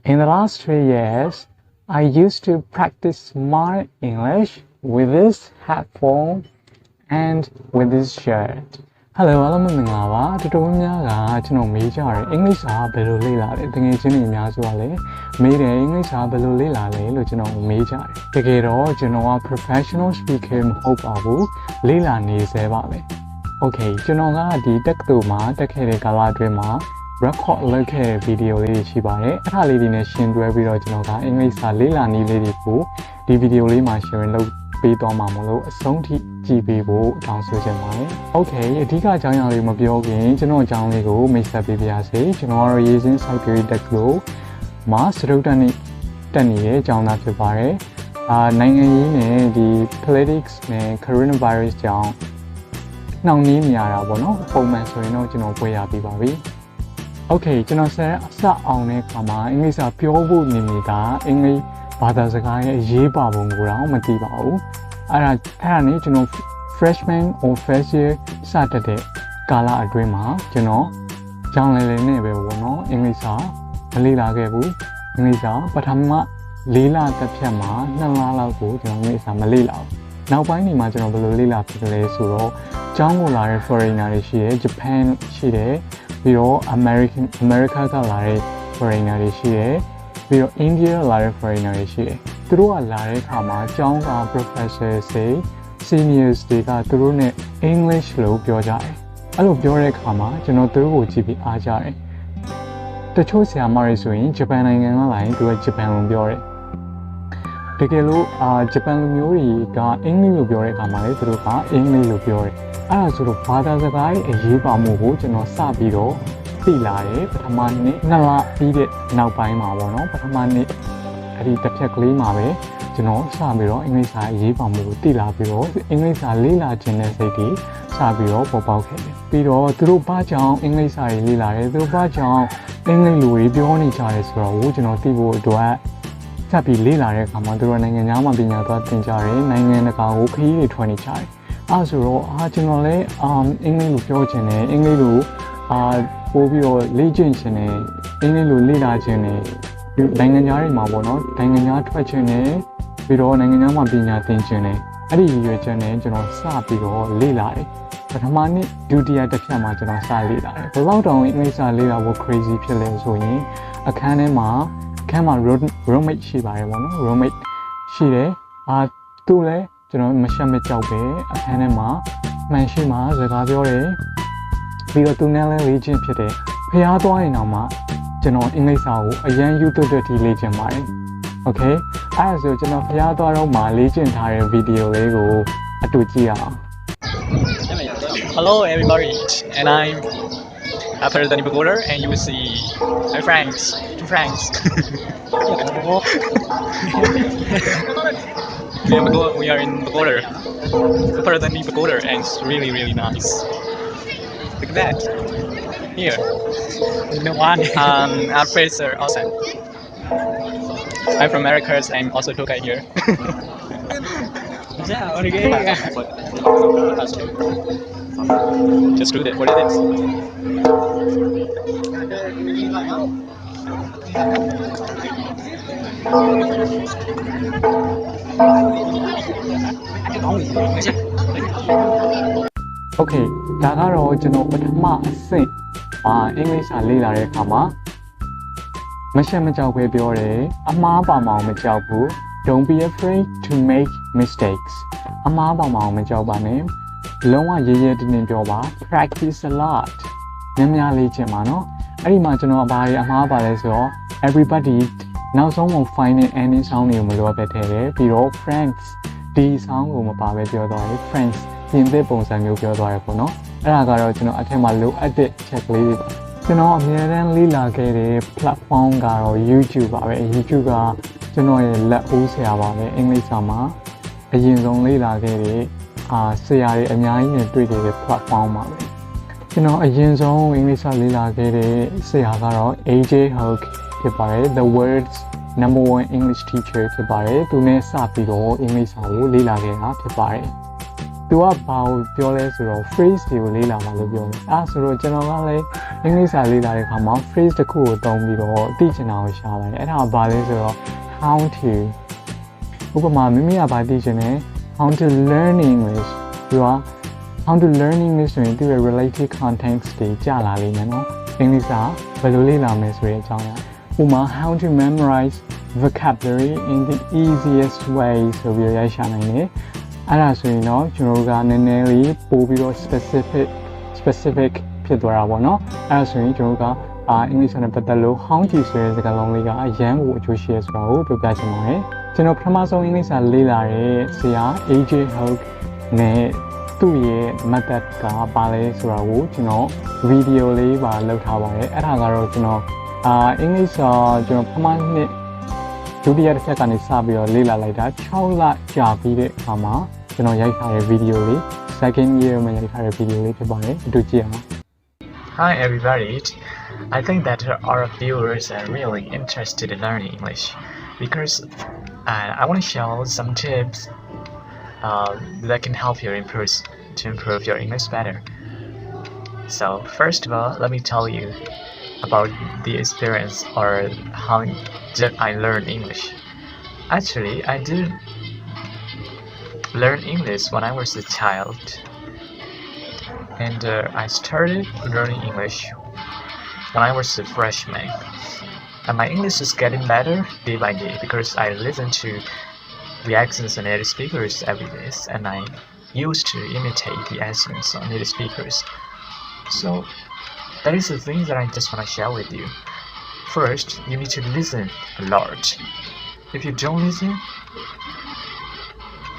In the last 3 years, I used to practice smart English with this headphone and with this shirt. Hello, အားလုံးမင်္ဂလာပါတော်တော်များများကကျွန်တော်မေးကြတယ်အင်္ဂလိပ်စာဘယ်လိုလေ့လာလဲတကယ်ချင်းတွေအများစုကလည်းမေးတယ်အင်္ဂလိပ်စာဘယ်လိုလေ့လာလဲလို့ကျွန်တော်မေးကြတယ်တကယ်တော့ကျွန်တော်က professional speaker မဟုတ်ပါဘူးလေ့လာနေစေပါပဲ Okay ကျွန်တော်ကဒီတက္ကသိုလ်မှာတက်ခဲ့တဲ့ကာလအတွင်းမှာ record လုပ်ခဲ့တဲ့ဗီဒီယိုလေးတွေရှိပါတယ်အဲ့ဒါလေးတွေနဲ့ရှင်းတွဲပြီးတော့ကျွန်တော်ကအင်္ဂလိပ်စာလေ့လာနည်းလေးတွေကိုဒီဗီဒီယိုလေးမှာ share လုပ်ပေးသွားမှာမလို့အဆုံးထိကြည့်ပေးဖို့တောင်းဆိုချင်ပါတယ် Okay အဓိကအကြောင်းအရာလေးမပြောခင်ကျွန်တော်အကြောင်းလေးကိုမိတ်ဆက်ပေးပါရစေကျွန်တော်ကတော့ရေးစင်းစိုက်ပျိုးရေးတက္ကသိုလ်မှာစတုတ္တနှစ်တက်နေတဲ့အကြောင်းသားဖြစ်ပါတယ်နိုင်ငံရေးနဲ့ဒီ politics နဲ့ coronavirus ကြောင့်နှောင့်နှေးနေရတာပေါ့နော်ပုံမှန်ဆိုရင်တော့ကျွန်တော်ပွဲရပြီးပါပြီ Okay ကျွန်တော်ဆက်အောင်တဲ့အခါမှာအင်္ဂလိပ်စာပြောဖို့နေနေတာအင်္ဂလိပ်ဘာသာစကားရဲ့အရေးပါပုံကိုတော့မသိပါဘူးအဲ့ဒါနဲ့ကျွန်တော် freshman or first year စတက်တဲ့ကာလအတွင်းမှာကျွန်တော်ကျောင်းလေနဲ့ပဲပေါ့နော်အင်္ဂလိပ်စာမလေ့လာခဲ့ဘူးအင်္ဂလိပ်စာပထမ၄လတစ်ဖြတ်မှာ2လလောက်ကိုကျွန်တော်အင်္ဂလိပ်စာမလေ့လာဘူးနောက်ပိုင်းဒီမှာကျွန်တော်ဘယ်လိုလေ့လာဖြစ်လဲဆိုတော့ကျောင်းကိုလာတဲ့ foreigner တွေရှိတယ် Japan ရှိတယ်ပြီးတော့ America ကလာတဲ့ foreigner တွေရှိတယ်ပြီးတော့ India လာတဲ့ foreigner တွေရှိတယ်သူတို့ကလာတဲ့အခါမှာကျောင်းက professor တွေ seniors တွေကသူတို့နဲ့ English လို့ပြောကြတယ်အဲ့လိုပြောတဲ့အခါမှာကျွန်တော်သူတို့ကိုကြည့်ပြီးအားကြတယ်တချို့ဆရာမတွေဆိုရင်ဂျပန်နိုင်ငံကလာရင်သူကဂျပန်လိုပြောတယ်တကယ်လို့ဂျပန်လူမျိုးတွေကအင်္ဂလိပ်လိုပြောတဲ့အခါမှာလေသူတို့ကအင်္ဂလိပ်လိုပြောတယ်အဲ့ဒါဆိုတော့ဘာသာစကားရဲ့အရေးပါမှုကိုကျွန်တော်စပြီးတော့သိလာတယ်ပထမနေ့2လပြီးတဲ့နောက်ပိုင်းမှာပေါ့နော်ပထမနေ့အဲ့ဒီတစ်ဖြက်ကလေးမှာပဲကျွန်တော်စပြီးတော့အင်္ဂလိပ်စာအရေးပါမှုကိုသိလာပြီးတော့အင်္ဂလိပ်စာလေ့လာခြင်းတဲ့စိတ်တွေစပြီးတော့ပေါ်ပေါက်ခဲ့တယ်ပြီးတော့သူတို့ဘာကြောင့်အင်္ဂလိပ်စာတွေလေ့လာတယ်သူတို့ဘာကြောင့်အင်္ဂလိပ်လိုတွေပြောနေကြတယ်ဆိုတော့ကျွန်တော်သိဖို့အတွက်စပြီးလေ့လာတဲ့အခါမှာသူတို့နိုင်ငံသားမှပညာသွားသင်ကြတယ်နိုင်ငံတကာကိုခရီးတွေထွက်နေကြတယ်အဲ့ဆိုတော့ကျွန်တော်လည်းအင်္ဂလိပ်လိုပြောချင်တယ်အင်္ဂလိပ်လိုပို့ပြီးတော့လေ့ကျင့်ခြင်းနဲ့အင်္ဂလိပ်လိုလေ့လာခြင်းနဲ့နိုင်ငံသားတွေမှာပေါ့နော်နိုင်ငံသားထွက်ခြင်းနဲ့ပြီးတော့နိုင်ငံသားမှာပညာသင်ခြင်းနဲ့အဲ့ဒီရည်ရွယ်ချက်နဲ့ကျွန်တော်စပြီးတော့လေ့လာတယ်ပထမနေ့ဒုတိယတစ်ဖြတ်မှာကျွန်တော်စလေ့လာတယ်ဘယ်လောက်တောင်အင်္ဂလိပ်စာလေ့လာဖို့ crazy ဖြစ်လဲဆိုရင်အခန်းထဲမှာroommate ရှိပါတယ်ပေါ့နော် roommate ရှိတယ်သူလည်းကျွန်တော်မရှက်မကြောက်ပဲအခန်းထဲမှာမှန်ရှိမှစကားပြောတယ်ပြီးတော့သူနဲ့လည်းလေ့ကျင့်ဖြစ်တယ်ဖျားသွားရင်တော့မှကျွန်တော်အင်္ဂလိပ်စာကိုအရန်ယူသွတ်သွတ်ထိလေ့ကျင့်ပါတယ် Okay အဲ့ဒါဆိုကျွန်တော်ဖျားသွားတော့မှလေ့ကျင့်ထားတဲ့ဗီဒီယိုလေးကိုအတူကြည့်ရအောင် Hello everybody and I'm after the Nipagoder and you will see my friends two friends we are in Pagoda after the Nipagoder and it's really nice look at that here no one our friends are awesome I'm from America and also Tokai here just do that what it is Okay ဒါကတော့ကျွန်တော်ပထမအဆင့်အင်္ဂလိပ်စာလေ့လာတဲ့အခါမှာမရှက်မကြောက်ပဲပြောတယ်အမှားပါမအောင်မကြောက်ဘူး Don't be afraid to make mistakes အမှားပါမအောင်မကြောက်ပါနဲ့လုံးဝရေးရဲတင်းတင်းပြောပါ practice a lot များများလေ့ကျင့်ပါနော်အဲ့ဒီမှာကျွန်တော်ဘာအမှားပါလဲဆိုတော့ everybody နောက်ဆုံးမှာ final ending sound တွေကိုမလိုအပ်ပဲထည့်တယ်ပြီးတော့ friends ဒီ sound ကိုမပါပဲပြောသွားတယ် friends ပြင်သစ်ပုံစံမျိုးပြောသွားရပေါ့နော်အဲ့ဒါကတော့ကျွန်တော်အထက်မှာလိုအပ်တဲ့ check လေးတွေကျွန်တော်အများအားလေ့လာခဲ့တဲ့ platform ကတော့ YouTube ပါပဲ YouTube ကကျွန်တော်ရဲ့လက်ဦးဆရာပါပဲအင်္ဂလိပ်စာမှာအရင်ဆုံးလေ့လာခဲ့တဲ့ဆရာတွေအများကြီးနဲ့တွေ့ခဲ့တဲ့ platform ပါပဲကျွန်တော်အရင်ဆုံးအင်္ဂလိပ်စာလေ့လာခဲ့တဲ့ဆရာကတော့ AJ Hook ဖြစ်ပါတယ် The World's number 1 English teacher ဖြစ်ပါတယ်သူနဲ့စပြီးတော့အင်္ဂလိပ်စာကိုလေ့လာခဲ့တာဖြစ်ပါတယ်သူကဘာကိုပြောလဲဆိုတော့ phrase တွေကိုလေ့လာမှလို့ပြောတယ်ဆိုတော့ကျွန်တော်ကလည်း English စာလေးလာတဲ့အခါမှာ phrase တစ်ခုကိုသုံးပြီးတော့သိချင်တာကိုရှာပါတယ်အဲ့ဒါကဘာလဲဆိုတော့ how to ဥပမာမိမိကဘာသိချင်လဲ how to learn English ပြီးတော့ how to learn English ဆိုရင်သူ့ရဲ့ related context တွေကြာလာလိမ့်မယ်နော် English ကဘယ်လိုလေ့လာမလဲဆိုတဲ့အကြောင်းအရာဥပမာ how to memorize vocabulary in the easiest way ဆိုပြီးရရှာနိုင်တယ်အဲ့ဒါဆိုရင်တော့ကျွန်တော်တို့ကနည်းနည်းလေးပို့ပြီးတော့ specific ဖြစ်သွားတာပေါ့နော်အဲ့ဒါဆိုရင်ကျွန်တော်တို့ကအင်္ဂလိပ်စာနဲ့ပတ်သက်လို့ how to ဆိုတဲ့စကားလုံးလေးကအရန်ကိုအကျိုးရှိရဆိုတာကိုပြောပြချင်ပါတယ်ကျွန်တော်ပထမဆုံးအင်္ဂလိပ်စာလေ့လာတဲ့ဆရာ AJ Hook နဲ့သူ့ရဲ့ method ကပါလဲဆိုတာကိုကျွန်တော် video လေးပါလုပ်ထားပါတယ်အဲ့ဒါကတော့ကျွန်တော်အင်္ဂလိပ်စာကျွန်တော်ပထမနှစ်ဒုတိယတစ်ချက်ကနေစပြီးတော့လေ့လာလိုက်တာ6လကြာပြီးတဲ့အခါမှာကျွန်တော်ရိုက်ထားတဲ့ video လေး second year မှာရိုက်ထားတဲ့ video လေးဖြစ်ပါတယ်အတူကြည့်အောင် Hi everybody. I think that our viewers are really interested in learning English because I want to share some tips that can help you to improve your English better. So first of all, let me tell you about the experience or how did I learn English. Actually, I did learn English when I was a child. And I started learning English when I was a freshman. And my English is getting better day by day because I listen to the accents of native speakers every day, and I used to imitate the accents of native speakers. So that is the thing that I just want to share with you. First, you need to listen a lot. If you don't listen,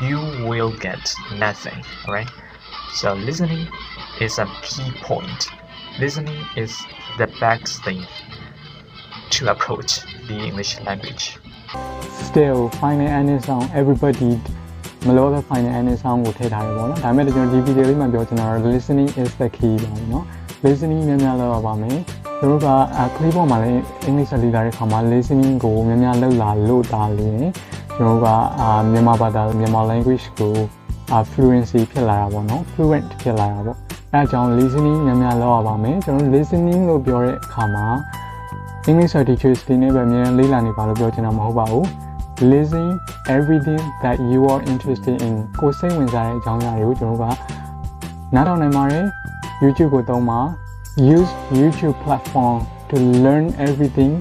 you will get nothing, alright? So listening is a key point. Listening is the best thing to approach the English language. Still, final ending sound everybody မလို့ပဲ final ending sound ကိုထည့်ထားတယ်ပေါ့နော်ဒါပေမဲ့ကျွန်တော်ဒီ video လေးမှာပြောချင်တာတော့ listening is the key ပါเนาะ listening များများလုပ်ရပါမယ်ကျွန်တော်ကclip ပေါ်မှာလည်း English လေ့လာတဲ့အခါမှာ listening ကိုများများလုပ်လာလို့ဒါလေးကျွန်တော်ကမြန်မာဘာသာမြန်မာ language ကိုfluency ဖြစ်လာတာပေါ့နော် fluent ဖြစ်လာတာပေါ့အဲအကြောင်း listening များများလုပ်ရပါမယ်ကျွန်တော် listening လို့ပြောတဲ့အခါမှာ English teachers တွေနဲ့ပဲအများကြီးလေ့လာနေပါလို့ပြောချင်တာမဟုတ်ပါဘူး Listen everything that you are interested in ကိုစိတ်ဝင်စားတဲ့အကြောင်းအရာတွေကိုကျွန်တော်ကနားထောင်နိုင်ပါတယ် YouTube ကိုသုံးပါ Use YouTube platform to learn everything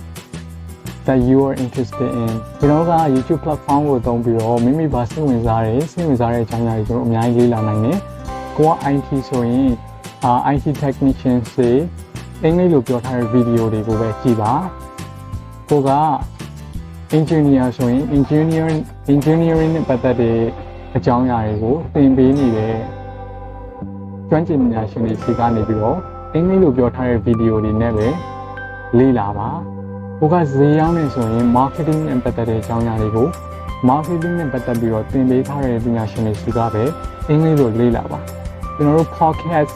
that you are interested in ကျွန်တော်က YouTube platform ကိုသုံးပြီးတော့မိမိဘာစိတ်ဝင်စားတဲ့အကြောင်းအရာတွေကျွန်တော်အများကြီးလေ့လာနိုင်တယ်ကိုက IT ဆိုရင် IT technician တွေအင်္ဂလိပ်လိုပြောထားတဲ့ video တွေကိုပဲကြည့်ပါကိုက engineer ဆိုရင် engineering နဲ့ပတ်သက်တဲ့အကြောင်းအရာတွေကိုသင်ပေးနေတဲ့ကျွမ်းကျင်ပညာရှင်တွေစီကနေပြီးတော့အင်္ဂလိပ်လိုပြောထားတဲ့ video တွေနဲ့ပဲလေ့လာပါကိုကဈေးရောင်းနေဆိုရင် marketing နဲ့ပတ်သက်တဲ့အကြောင်းအရာတွေကို marketing နဲ့ပတ်သက်ပြီးတော့သင်ပေးထားတဲ့ပညာရှင်တွေစီကပဲအင်္ဂလိပ်လိုလေ့လာပါကျွန်တော်တို့ podcast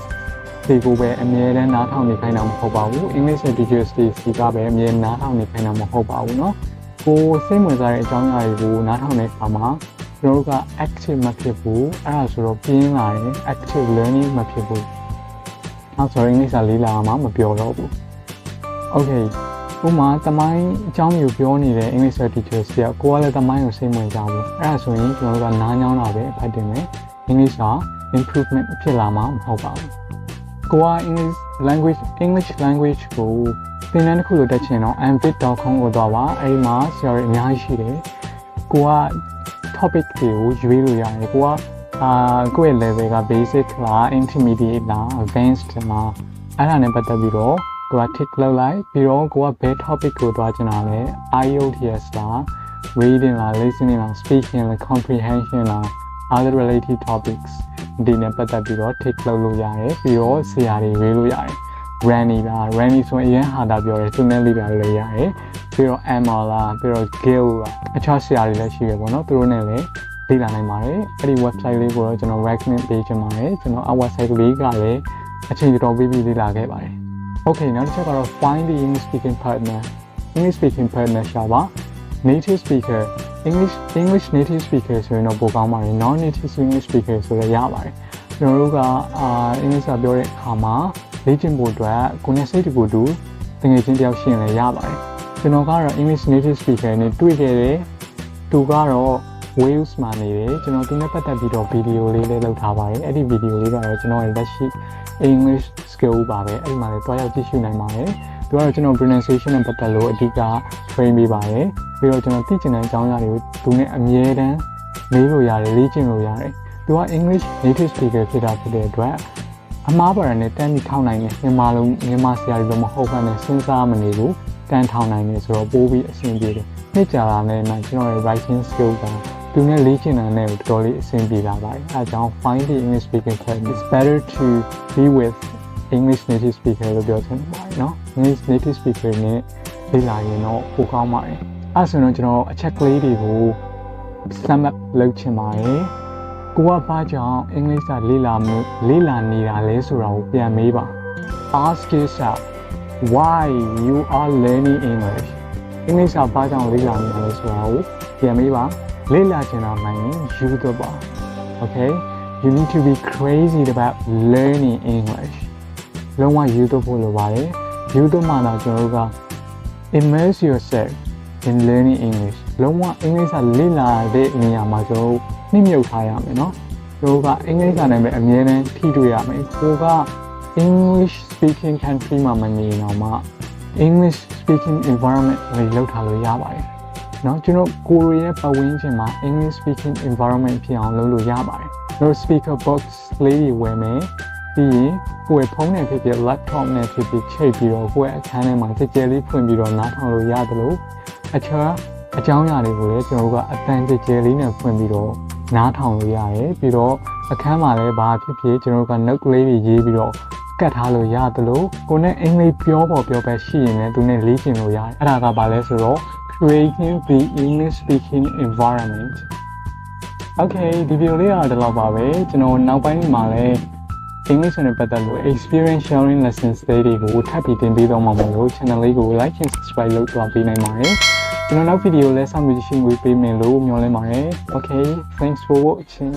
တွေကိုပဲအမြဲတမ်းနားထောင်နေခိုင်းတာမဟုတ်ပါဘူး English teachers တွေစီကပဲအမြဲနားထောင်နေခိုင်းတာမဟုတ်ပါဘူးเนาะကိုစိတ်ဝင်စားတဲ့အကြောင်းအရာတွေကိုနားထောင်တဲ့အခါမှာကျွန်တော်တို့က active မဖြစ်ဘူးအဲ့ဒါဆိုတော့ပြင်းလာရင် active learning မဖြစ်ဘူးနောက်ဆိုရင် English လေးလာမှာမပြောတော့ဘူး Okay ဥပမာတမိုင်းအကြောင်းကိုပြောနေတဲ့ English teachers ကကိုကလည်းတမိုင်းကိုစိတ်ဝင်စားဘူးအဲ့ဒါဆိုရင်ကျွန်တော်တို့ကနားညောင်းတာပဲအဖတ်တင်မယ် English က improvement ဖြစ်လာမှာမဟုတ်ပါဘူးကိုက English language ကိုသင်တန်းတစ်ခုလိုတက်ချင်တော့ ambit.com ကိုသွားပါအဲဒီမှာဆရာတွေအများကြီးရှိတယ်ကိုက topic တွေကိုရွေးလို့ရတယ်ကိုကကိုယ့်ရဲ့ level က basic လား intermediate လား advanced လားအဲ့ဒါနဲ့ပတ်သက်ပြီးတော့ကိုက tick လုပ်လိုက်ပြီးတော့ကိုကဘယ် topic ကိုသွားချင်တာလဲ IELTS လား reading လား listening လား speaking လား comprehension လား other related topics ဒီနဲ့ပတ်သက်ပြီးတော့ tick လုပ်လို့ရတယ်ပြီးတော့ဆရာတွေရွေးလို့ရတယ်Randy ဆိုရင်အရင်ဟာတာပြောတယ်သူနဲ့လေးပြလို့ရတယ်ပြီးတော့ Emma လားပြီးတော့ Gil လားအခြားဆရာတွေလည်းရှိရပေါ့နော်သူတို့နဲ့လည်းလေ့လာနိုင်ပါတယ်အဲ့ဒီ website လေးကိုတော့ကျွန်တော် recommend ပေးချင်ပါတယ်ကျွန်တော် website လေးကလည်းအချိန်တော်ပြီးလေ့လာခဲ့ပါတယ် Okay နောက်တစ်ချက်ကတော့ find the English speaking partner ရှာပါ native speaker English native speaker ဆိုရင်တော့ပိုကောင်းပါတယ် non native English speaker ဆိုလည်းရပါတယ်ကျွန်တော်တို့ကအင်္ဂလိပ်စာပြောတဲ့အခါမှာ လေ့ကျင့်ဖို့အတွက်ကိုယ်နဲ့စိတ်တကူတူတကယ်ချင်းတယောက်ရှင်လည်းရပါတယ်ကျွန်တော်ကတော့ English native speaker နဲ့တွေ့ခဲ့တယ်သူကတော့ Wales မှာနေတယ်ကျွန်တော်သူနဲ့ပတ်သက်ပြီးတော့ဗီဒီယိုလေးလုပ်ထားပါတယ်အဲ့ဒီဗီဒီယိုလေးကတော့ကျွန်တော်ရဲ့လက်ရှိ English skill ပါပဲအဲ့ဒီမှာလည်းတွားရောက်ကြည့်ရှုနိုင်ပါတယ်သူကတော့ကျွန်တော် pronunciation နဲ့ပတ်သက်လို့အဓိက train ပေးပါတယ်ပြီးတော့ကျွန်တော်သိချင်တဲ့အကြောင်းအရာတွေကိုသူနဲ့အမြဲတမ်းမေးလို့ရတယ်လေ့ကျင့်လို့ရတယ်သူက English native speaker ဖြစ်တာဖြစ်တဲ့အတွက်အမားပါရနဲ့တန်းပြီးထောက်နိုင်တယ်မြန်မာဆရာတွေတော့မဟုတ်ဘဲနဲ့စဉ်းစားမနေဘူးတန်းထောင်နိုင်တယ်ဆိုတော့ပိုးပြီးအဆင်ပြေတယ်နှစ်ကြာလာတဲ့နောက်ကျွန်တော်ရဲ့ writing skill ကသူနဲ့လေ့ကျင့်တာနဲ့တော်တော်လေးအဆင်ပြေလာပါတယ်အဲဒါကြောင့် find the English speaking club it's better to be with English native speaker လို့ပြောချင်ပါတယ်เนาะ English native speaker နဲ့လေ့လာရင်တော့ပိုကောင်းပါတယ်အဲဆိုတော့ကျွန်တော်အချက်ကလေးတွေကို sum up လုပ်ချင်ပါတယ်ကိုကဘာကြောင့် English ကလေ့လာနေတာလဲဆိုတာကိုပြန်မေးပါ ask yourself why you are learning English English ကဘာကြောင့်လေ့လာနေတာလဲဆိုတာကိုပြန်မေးပါလေ့လာချင်တာမှန်ရင်ယူတော့ပါ okay you need to be crazy about learning English လုံးဝယူတော့ဖို့လိုပါတယ်ယူတော့မှတော့ကျွန်တော်တို့က immerse yourself in learning English လုံးဝ English ကလေ့လာတဲ့နေရာမှာကျွန်တော်နှိမ့်မြုပ်ထားရမယ်เนาะကျွန်တော်ကအင်္ဂလိပ်ကလည်းအမြဲတမ်းထိတွေ့ရမယ်ကိုက English speaking country မှာမနေတော့မှ English speaking environment လေးလောက်ထားလို့ရပါတယ်เนาะကျွန်တော်ကိုရီးယားပတ်ဝန်းကျင်မှာ English speaking environment ဖြစ်အောင်လုပ်လို့ရပါတယ်ကျွန်တော် speaker box လေးတွေဝယ်မယ်ပြီးရင်ကိုယ့်ရဲ့ဖုန်းနဲ့ဖြစ်ဖြစ် laptop နဲ့ဖြစ်ဖြစ်ချိန်ပြီးတော့ကိုယ့်ရဲ့အခန်းထဲမှာကြဲလေးဖွင့်ပြီးတော့နားထောင်လို့ရတယ်လို့အခြားအကြောင်းအရာတွေကိုလည်းကျွန်တော်တို့ကအတန်ကြဲလေးနဲ့ဖွင့်ပြီးတော့နားထောင်လို့ရတယ်ပြီးတော့အခန်းမှာလည်းဘာဖြစ်ဖြစ်ကျွန်တော်တို့က note လေးတွေရေးပြီးတော့ကတ်ထားလို့ရတယ်လို့ကိုနဲ့အင်္ဂလိပ်ပြောပဲရှိရင်လည်းသူနဲ့လေ့ကျင့်လို့ရတယ်အဲ့ဒါကဘာလဲဆိုတော့ creating the English speaking environment okay ဒီဗီဒီယိုလေးကတော့ဒီလောက်ပါပဲကျွန်တော်နောက်ပိုင်းမှာလည်း English နဲ့ပတ်သက်လို့ experience sharing lessons တွေကိုထပ်ပြီးတင်ပေးတော့မှာမို့လို့ channel လေးကို like and subscribe လုပ်သွားပေးနိုင်ပါတယ်ကျွန်တော်နောက်ဗီဒီယိုလဲဆောင်ရွက်ရှင်းပေးမယ်လို့မျှော်လင့်ပါတယ် okay thanks for watching